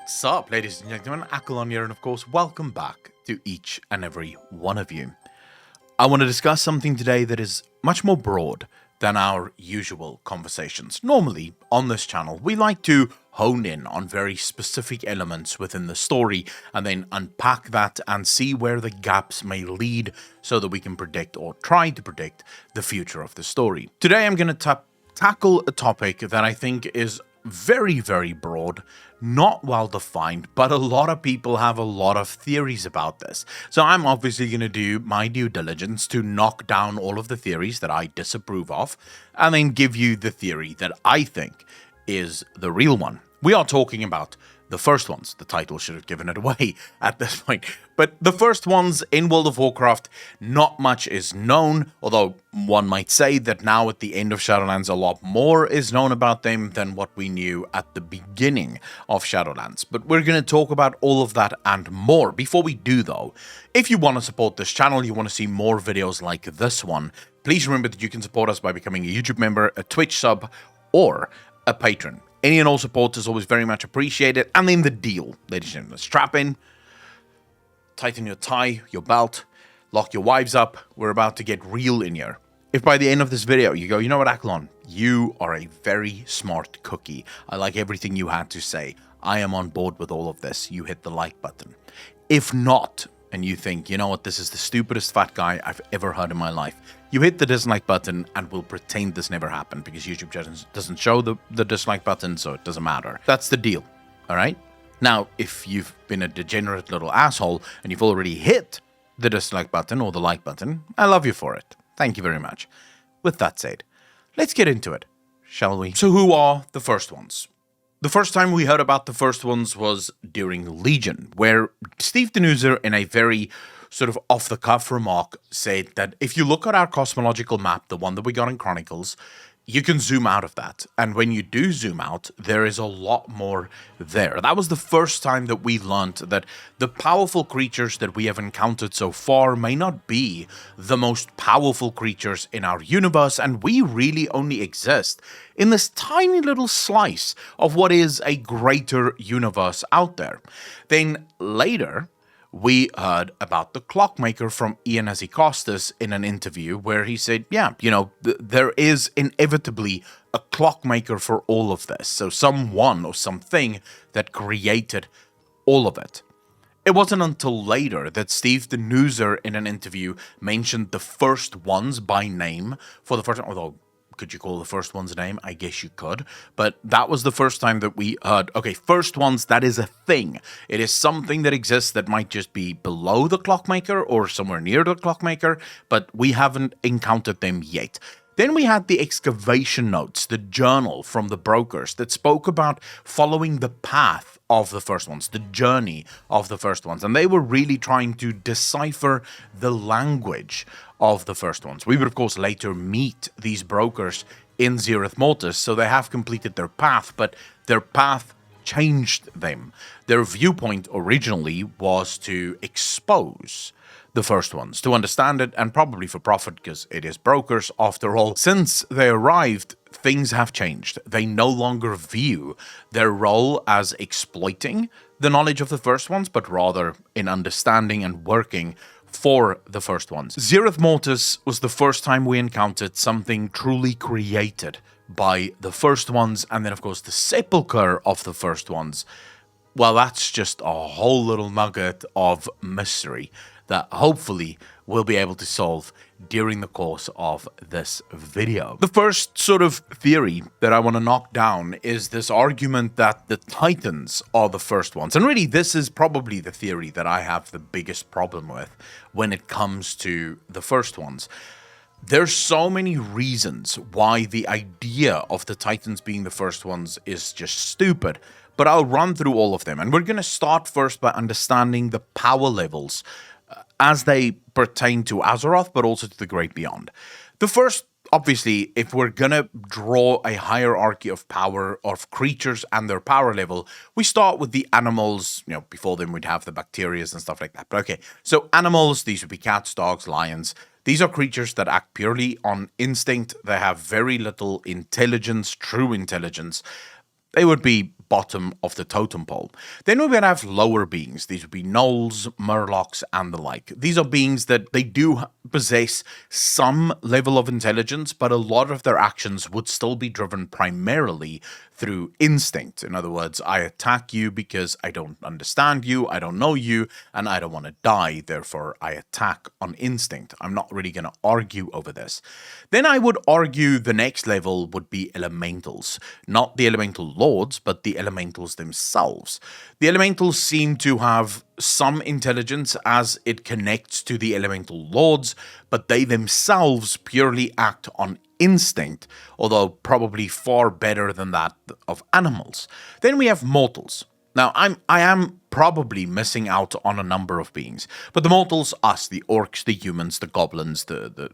What's up, ladies and gentlemen? Akalon here, and of course, welcome back to each and every one of you. I want to discuss something today that is much more broad than our usual conversations. Normally, on this channel, we like to hone in on very specific elements within the story and then unpack that and see where the gaps may lead so that we can predict or try to predict the future of the story. Today, I'm going to tackle a topic that I think is very, very broad, not well defined, but a lot of people have a lot of theories about this. So I'm obviously going to do my due diligence to knock down all of the theories that I disapprove of, and then give you the theory that I think is the real one. We are talking about the first ones. The title should have given it away at this point. But the first ones in World of Warcraft, not much is known, although one might say that now at the end of Shadowlands, a lot more is known about them than what we knew at the beginning of Shadowlands. But we're going to talk about all of that and more. Before we do, though, if you want to support this channel, you want to see more videos like this one, please remember that you can support us by becoming a YouTube member, a Twitch sub, or a patron. Any and all support is always very much appreciated. And then the deal, ladies and gentlemen. Strap in, tighten your tie, your belt, lock your wives up. We're about to get real in here. If by the end of this video you go, you know what, Aklon, you are a very smart cookie. I like everything you had to say. I am on board with all of this. You hit the like button. If not, and you think, you know what, this is the stupidest fat guy I've ever heard in my life, you hit the dislike button and we'll pretend this never happened because YouTube doesn't show the dislike button, so it doesn't matter. That's the deal, all right? Now, if you've been a degenerate little asshole and you've already hit the dislike button or the like button, I love you for it. Thank you very much. With that said, let's get into it, shall we? So who are the first ones? The first time we heard about the first ones was during Legion, where Steve Denuser, in a very sort of off-the-cuff remark, said that if you look at our cosmological map, the one that we got in Chronicles, you can zoom out of that. And when you do zoom out, there is a lot more there. That was the first time that we learned that the powerful creatures that we have encountered so far may not be the most powerful creatures in our universe, and we really only exist in this tiny little slice of what is a greater universe out there. Then later, we heard about the Clockmaker from Ian Azikostas in an interview where he said, yeah, you know, there is inevitably a Clockmaker for all of this. So someone or something that created all of it. It wasn't until later that Steve Denuser in an interview mentioned the first ones by name for the first time, although could you call the first one's name? I guess you could. But that was the first time that we heard, okay, first ones, that is a thing. It is something that exists that might just be below the Clockmaker or somewhere near the Clockmaker, but we haven't encountered them yet. Then we had the excavation notes, the journal from the brokers that spoke about following the path of the first ones, the journey of the first ones. And they were really trying to decipher the language of the first ones. We would, of course, later meet these brokers in Zereth Mortis, so they have completed their path, but their path changed them. Their viewpoint originally was to expose the first ones, to understand it, and probably for profit, because it is brokers after all. Since they arrived, things have changed. They no longer view their role as exploiting the knowledge of the first ones, but rather in understanding and working for the first ones. Zereth Mortis was the first time we encountered something truly created by the first ones, and then of course the sepulchre of the first ones. Well, that's just a whole little nugget of mystery that hopefully we'll be able to solve during the course of this video. The first sort of theory that I want to knock down is this argument that the Titans are the first ones. And really, this is probably the theory that I have the biggest problem with when it comes to the first ones. There's so many reasons why the idea of the Titans being the first ones is just stupid, but I'll run through all of them. And we're going to start first by understanding the power levels as they pertain to Azeroth, but also to the Great Beyond. The first, obviously, if we're gonna draw a hierarchy of power of creatures and their power level, we start with the animals. You know, before them we'd have the bacterias and stuff like that. But okay, so animals, these would be cats, dogs, lions. These are creatures that act purely on instinct. They have very little intelligence, true intelligence. They would be bottom of the totem pole. Then we would have lower beings. These would be gnolls, murlocs, and the like. These are beings that they do possess some level of intelligence, but a lot of their actions would still be driven primarily through instinct. In other words, I attack you because I don't understand you, I don't know you, and I don't want to die. Therefore, I attack on instinct. I'm not really going to argue over this. Then I would argue the next level would be elementals. Not the elemental lords, but the elementals themselves. The elementals seem to have some intelligence as it connects to the elemental lords, but they themselves purely act on instinct, although probably far better than that of animals. Then we have mortals. Now, I am probably missing out on a number of beings, but the mortals, us, the orcs, the humans, the goblins, the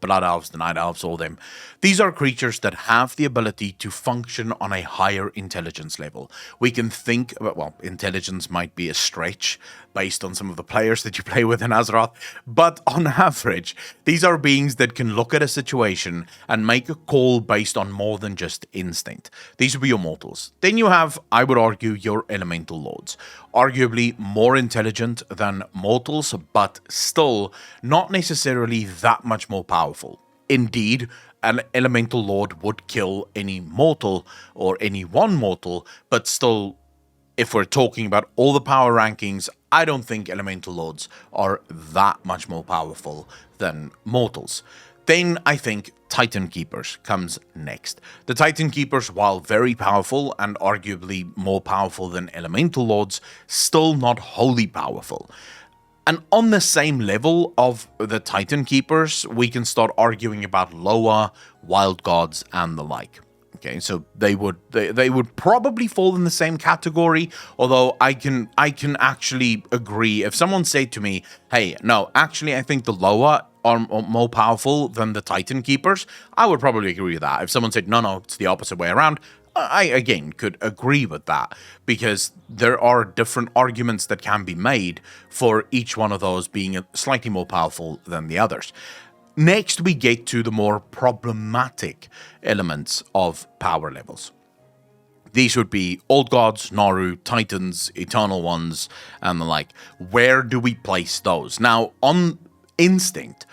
blood elves, the night elves, all them, these are creatures that have the ability to function on a higher intelligence level. We can think about, well, intelligence might be a stretch based on some of the players that you play with in Azeroth, but on average, these are beings that can look at a situation and make a call based on more than just instinct. These would be your mortals. Then you have, I would argue, your elemental lords. Arguably more intelligent than mortals, but still not necessarily that much more powerful. Indeed, an elemental lord would kill any mortal or any one mortal, but still, if we're talking about all the power rankings, I don't think elemental lords are that much more powerful than mortals. Then I think Titan Keepers comes next. The Titan Keepers, while very powerful and arguably more powerful than Elemental Lords, still not wholly powerful. And on the same level of the Titan Keepers, we can start arguing about Loa, Wild Gods, and the like. Okay, so they would probably fall in the same category, although I can actually agree. If someone said to me, hey, no, actually I think the Loa are more powerful than the Titan Keepers, I would probably agree with that. If someone said, no, it's the opposite way around, I, again, could agree with that, because there are different arguments that can be made for each one of those being slightly more powerful than the others. Next, we get to the more problematic elements of power levels. These would be Old Gods, Naru, Titans, Eternal Ones, and the like. Where do we place those? Now, on instinct,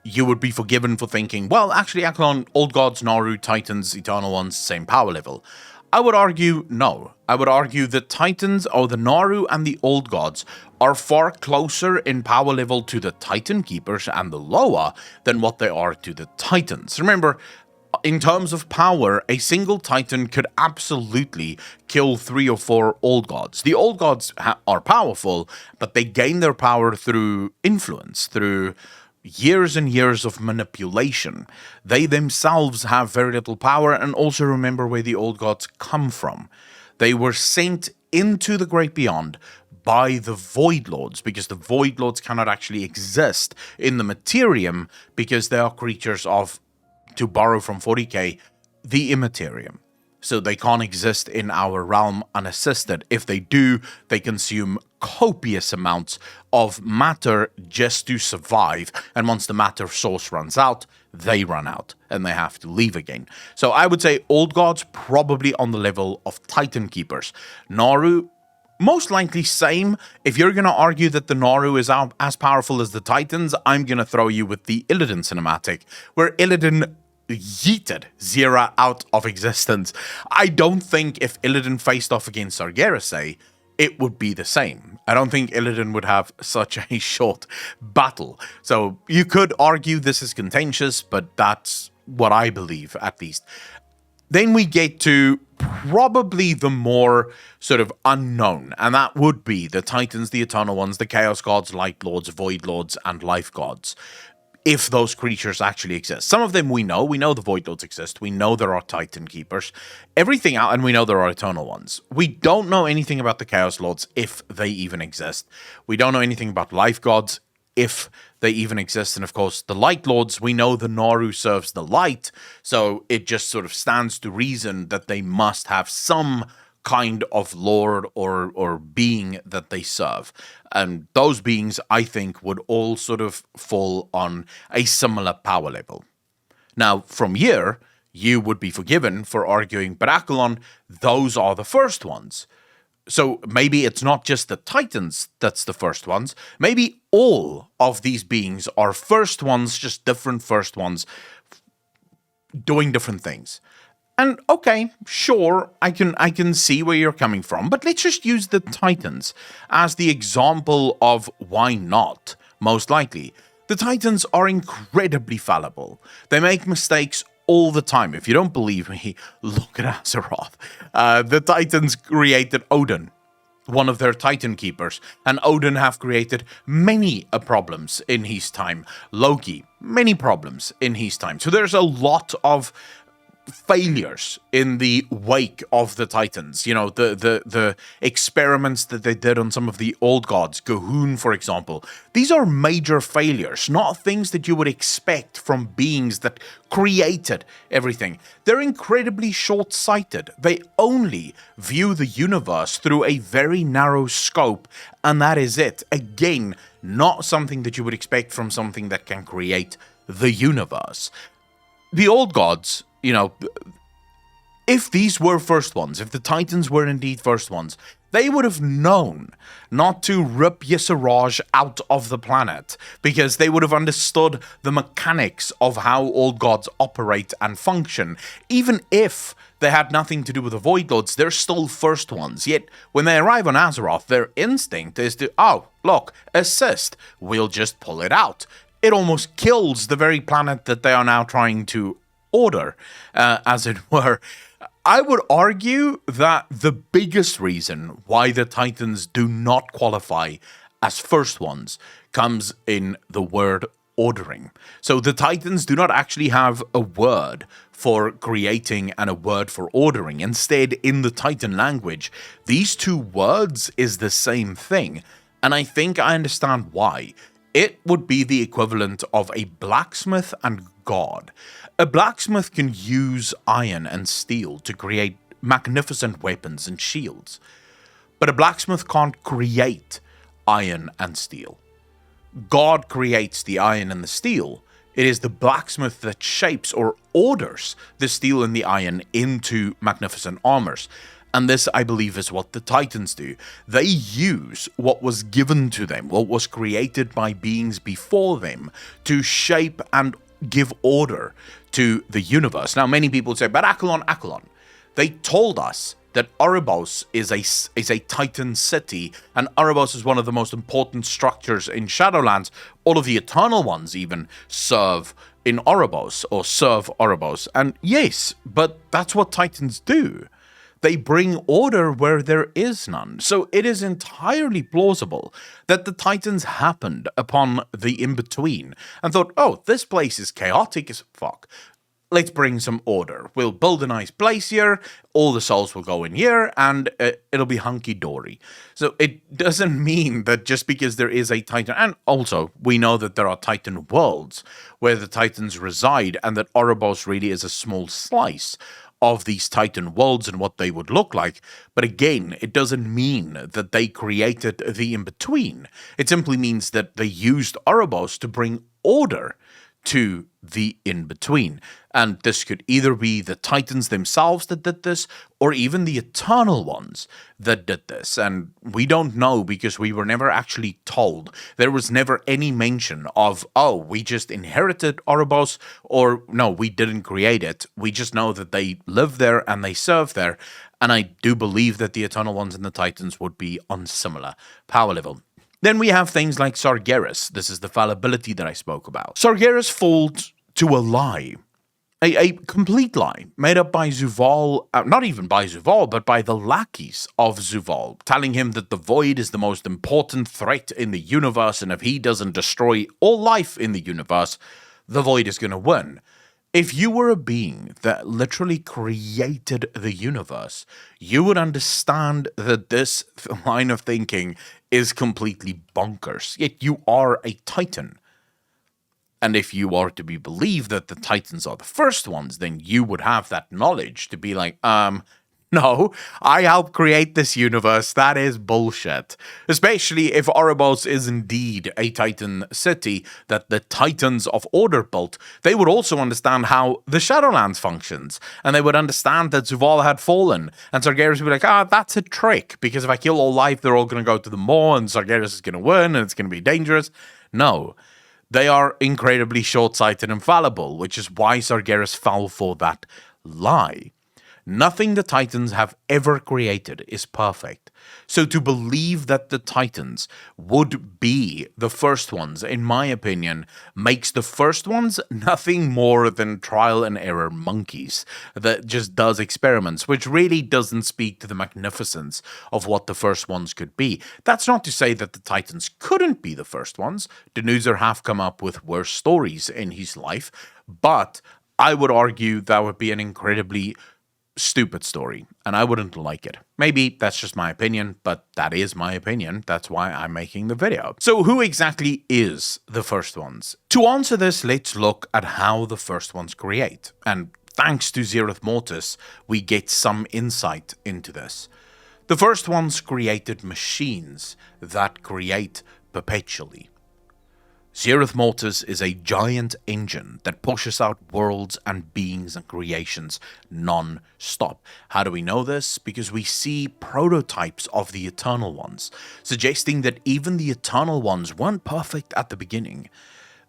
you would be forgiven for thinking, well, actually, Aklon, Old Gods, Naru, Titans, Eternal Ones, same power level. I would argue no. I would argue the Titans, or the Naru and the Old Gods, are far closer in power level to the Titan Keepers and the Loa than what they are to the Titans. Remember, in terms of power, a single Titan could absolutely kill 3 or 4 Old Gods. The Old Gods are powerful, but they gain their power through influence, through years and years of manipulation. They themselves have very little power, and also remember where the Old Gods come from. They were sent into the Great Beyond by the Void Lords, because the Void Lords cannot actually exist in the Materium, because they are creatures of, to borrow from 40k, the Immaterium. So they can't exist in our realm unassisted. If they do, they consume copious amounts of matter just to survive. And once the matter source runs out, they run out and they have to leave again. So I would say Old Gods probably on the level of Titan Keepers. Naru, most likely same. If you're going to argue that the Naru is as powerful as the Titans, I'm going to throw you with the Illidan cinematic, where Illidan yeeted Xera out of existence. I don't think if Illidan faced off against Sargeras, it would be the same. I don't think Illidan would have such a short battle. So you could argue this is contentious, but that's what I believe, at least. Then we get to probably the more sort of unknown, and that would be the Titans, the Eternal Ones, the Chaos Gods, Light Lords, Void Lords, and Life Gods. If those creatures actually exist. Some of them we know the Void Lords exist, we know there are Titan Keepers, everything out, and we know there are Eternal Ones. We don't know anything about the Chaos Lords, if they even exist. We don't know anything about Life Gods, if they even exist, and of course, the Light Lords, we know the Naru serves the light, so it just sort of stands to reason that they must have some kind of lord or being that they serve. And those beings, I think, would all sort of fall on a similar power level. Now, from here, you would be forgiven for arguing, but Akalon, those are the first ones. So maybe it's not just the Titans that's the first ones. Maybe all of these beings are first ones, just different first ones doing different things. And okay, sure, I can see where you're coming from, but let's just use the Titans as the example of why not, most likely. The Titans are incredibly fallible. They make mistakes all the time. If you don't believe me, look at Azeroth. The Titans created Odin, one of their Titan keepers, and Odin have created many problems in his time. Loki, many problems in his time. So there's a lot of failures in the wake of the Titans. You know, the experiments that they did on some of the old gods, Gahun, for example. These are major failures, not things that you would expect from beings that created everything. They're incredibly short-sighted. They only view the universe through a very narrow scope, and that is it. Again, not something that you would expect from something that can create the universe. The old gods, you know, if these were first ones, if the Titans were indeed first ones, they would have known not to rip Yisaraj out of the planet, because they would have understood the mechanics of how old gods operate and function. Even if they had nothing to do with the Void Lords, they're still first ones. Yet, when they arrive on Azeroth, their instinct is to, oh, look, assist, we'll just pull it out. It almost kills the very planet that they are now trying to order, as it were. I would argue that the biggest reason why the Titans do not qualify as first ones comes in the word ordering. So the Titans do not actually have a word for creating and a word for ordering. Instead, in the Titan language, these two words is the same thing. And I think I understand why. It would be the equivalent of a blacksmith and god. A blacksmith can use iron and steel to create magnificent weapons and shields, but a blacksmith can't create iron and steel. God creates the iron and the steel. It is the blacksmith that shapes or orders the steel and the iron into magnificent armors. And this, I believe, is what the Titans do. They use what was given to them, what was created by beings before them, to shape and give order to the universe. Now, many people say, but Akalon. They told us that Erebos is a Titan city, and Erebos is one of the most important structures in Shadowlands. All of the Eternal Ones even serve in Erebos, or serve Erebos. And yes, but that's what Titans do. They bring order where there is none. So it is entirely plausible that the Titans happened upon the in-between and thought, oh, this place is chaotic as fuck. Let's bring some order. We'll build a nice place here, all the souls will go in here, and it'll be hunky-dory. So it doesn't mean that just because there is a Titan, and also we know that there are Titan worlds where the Titans reside, and that Erebos really is a small slice of these Titan worlds and what they would look like. But again, it doesn't mean that they created the in-between. It simply means that they used Erebos to bring order to the in-between. And this could either be the Titans themselves that did this, or even the Eternal Ones that did this. And we don't know because we were never actually told. There was never any mention of, oh, we just inherited Erebos, or no, we didn't create it. We just know that they live there and they serve there. And I do believe that the Eternal Ones and the Titans would be on similar power level. Then we have things like Sargeras. This is the fallibility that I spoke about. Sargeras falls to a lie. A complete lie, made up by Zuval, not even by Zuval, but by the lackeys of Zuval, telling him that the Void is the most important threat in the universe, and if he doesn't destroy all life in the universe, the Void is going to win. If you were a being that literally created the universe, you would understand that this line of thinking is completely bonkers. Yet you are a Titan. And if you are to be believed that the Titans are the first ones, then you would have that knowledge to be like, No, I helped create this universe. That is bullshit. Especially if Oribos is indeed a Titan city that the Titans of Order built, they would also understand how the Shadowlands functions. And they would understand that Zuval had fallen. And Sargeras would be like, that's a trick. Because if I kill all life, they're all going to go to the maw and Sargeras is going to win and it's going to be dangerous. No. They are incredibly short-sighted and fallible, which is why Sargeras fell for that lie. Nothing the Titans have ever created is perfect. So to believe that the Titans would be the first ones, in my opinion, makes the first ones nothing more than trial and error monkeys that just does experiments, which really doesn't speak to the magnificence of what the first ones could be. That's not to say that the Titans couldn't be the first ones. Denuzer have come up with worse stories in his life, but I would argue that would be an incredibly stupid story, and I wouldn't like it. Maybe that's just my opinion, but that is my opinion. That's why I'm making the video. So who exactly is the first ones? To answer this, let's look at how the first ones create. And thanks to Zereth Mortis, we get some insight into this. The first ones created machines that create perpetually. Zereth Mortis is a giant engine that pushes out worlds and beings and creations non-stop. How do we know this? Because we see prototypes of the Eternal Ones, suggesting that even the Eternal Ones weren't perfect at the beginning.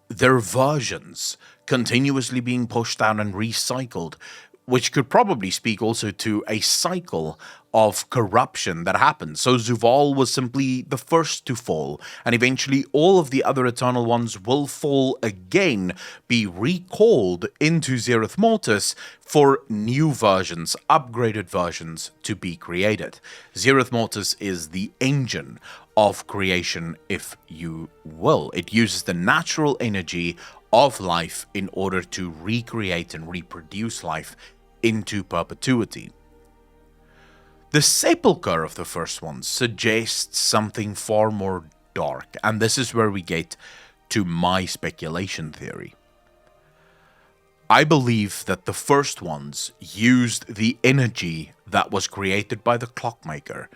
Their versions continuously being pushed out and recycled, which could probably speak also to a cycle of corruption that happens. So Zuval was simply the first to fall, and eventually all of the other Eternal Ones will fall again, be recalled into Zereth Mortis for new versions, upgraded versions to be created. Zereth Mortis is the engine of creation, if you will. It uses the natural energy of life in order to recreate and reproduce life into perpetuity. The sepulchre of the first one suggests something far more dark, and this is where we get to my speculation theory. I believe that the first ones used the energy that was created by the clockmaker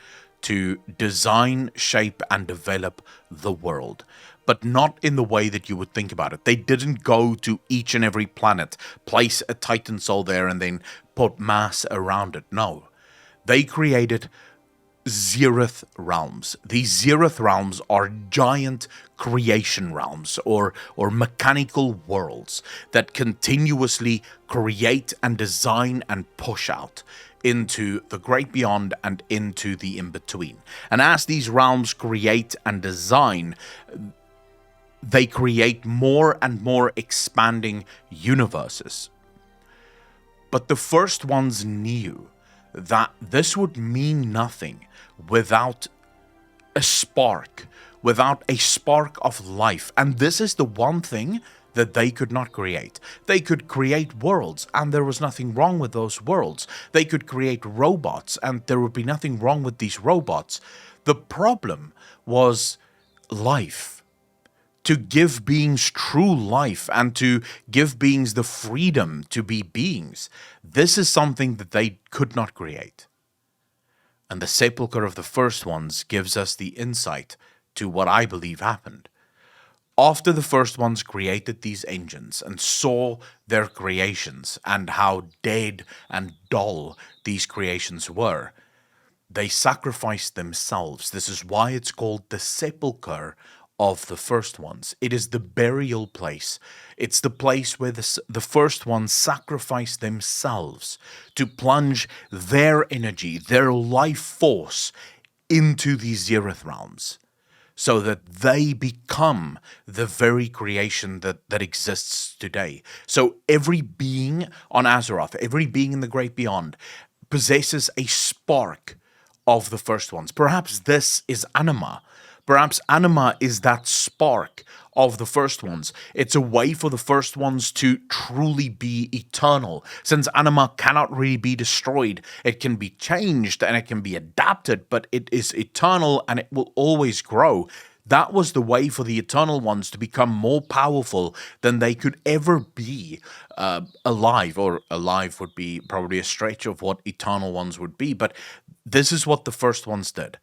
to design, shape, and develop the world, but not in the way that you would think about it. They didn't go to each and every planet, place a Titan soul there, and then put mass around it. No. They created Zereth realms. These Zereth realms are giant creation realms or mechanical worlds that continuously create and design and push out into the great beyond and into the in-between. And as these realms create and design, they create more and more expanding universes. But the first ones knew that this would mean nothing without a spark of life. And this is the one thing that they could not create. They could create worlds, and there was nothing wrong with those worlds. They could create robots, and there would be nothing wrong with these robots. The problem was life. To give beings true life and to give beings the freedom to be beings. This is something that they could not create. And the sepulchre of the first ones gives us the insight to what I believe happened. After the first ones created these engines and saw their creations and how dead and dull these creations were, they sacrificed themselves. This is why it's called the sepulchre of the first ones. It is the burial place. It's the place where the first ones sacrifice themselves to plunge their energy, their life force into these Zereth realms so that they become the very creation that exists today. So every being on Azeroth, every being in the Great Beyond possesses a spark of the first ones. Perhaps this is anima. Perhaps anima is that spark of the first ones. It's a way for the first ones to truly be eternal. Since anima cannot really be destroyed, it can be changed and it can be adapted, but it is eternal and it will always grow. That was the way for the Eternal Ones to become more powerful than they could ever be alive. Or alive would be probably a stretch of what Eternal Ones would be. But this is what the first ones did.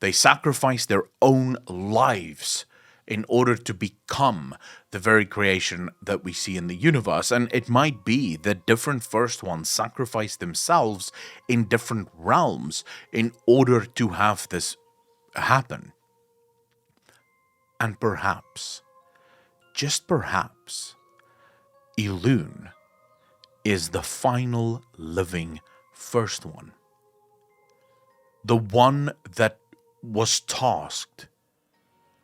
They sacrificed their own lives in order to become the very creation that we see in the universe. And it might be that different first ones sacrificed themselves in different realms in order to have this happen. And perhaps, just perhaps, Elune is the final living first one. The one that was tasked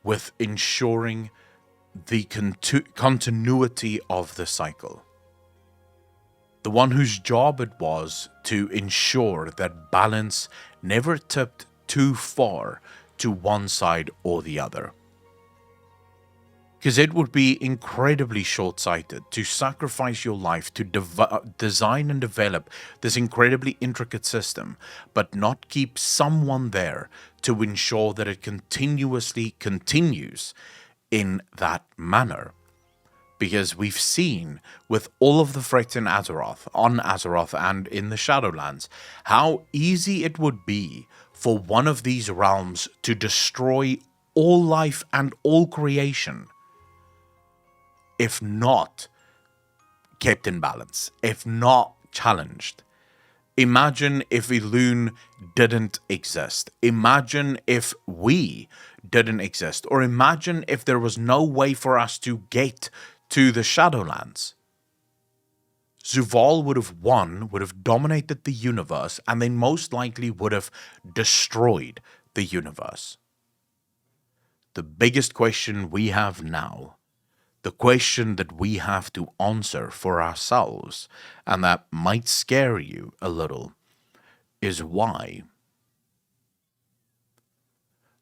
with ensuring the continuity of the cycle. The one whose job it was to ensure that balance never tipped too far to one side or the other. Because it would be incredibly short-sighted to sacrifice your life to design and develop this incredibly intricate system, but not keep someone there to ensure that it continuously continues in that manner. Because we've seen with all of the threats in Azeroth, on Azeroth and in the Shadowlands, how easy it would be for one of these realms to destroy all life and all creation, if not kept in balance, if not challenged. Imagine if Elune didn't exist. Imagine if we didn't exist. Or imagine if there was no way for us to get to the Shadowlands. Zuvul would have won, would have dominated the universe, and then most likely would have destroyed the universe. The biggest question we have now, the question that we have to answer for ourselves, and that might scare you a little, is why.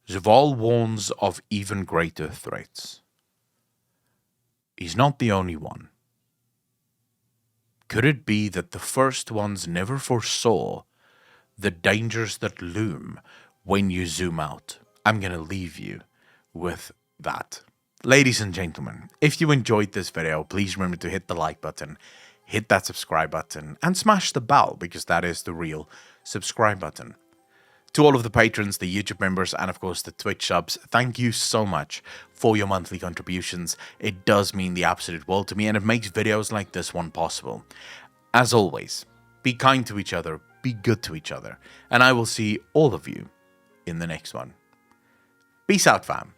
Zuvul warns of even greater threats. He's not the only one. Could it be that the first ones never foresaw the dangers that loom when you zoom out? I'm going to leave you with that. Ladies and gentlemen, if you enjoyed this video, please remember to hit the like button, hit that subscribe button, and smash the bell, because that is the real subscribe button. To all of the patrons, the YouTube members, and of course the Twitch subs, thank you so much for your monthly contributions. It does mean the absolute world to me, and it makes videos like this one possible. As always, be kind to each other, be good to each other, and I will see all of you in the next one. Peace out, fam.